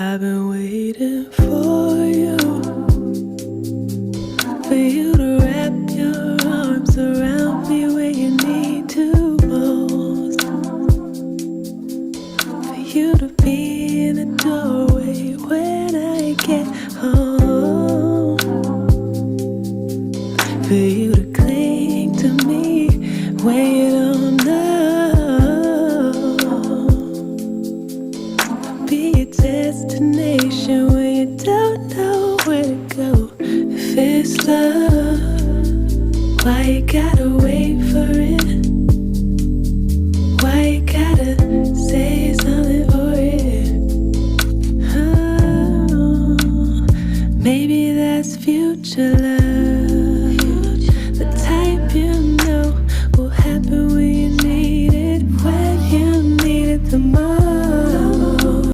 I've been waiting for you to wrap your arms around me when you need to most. For you to be in the doorway when I get home. For you to cling to me when you don't know. Be a destination when you don't know where to go. If it's love, why you gotta wait for it? Why you gotta say something for it? Oh, maybe that's future love.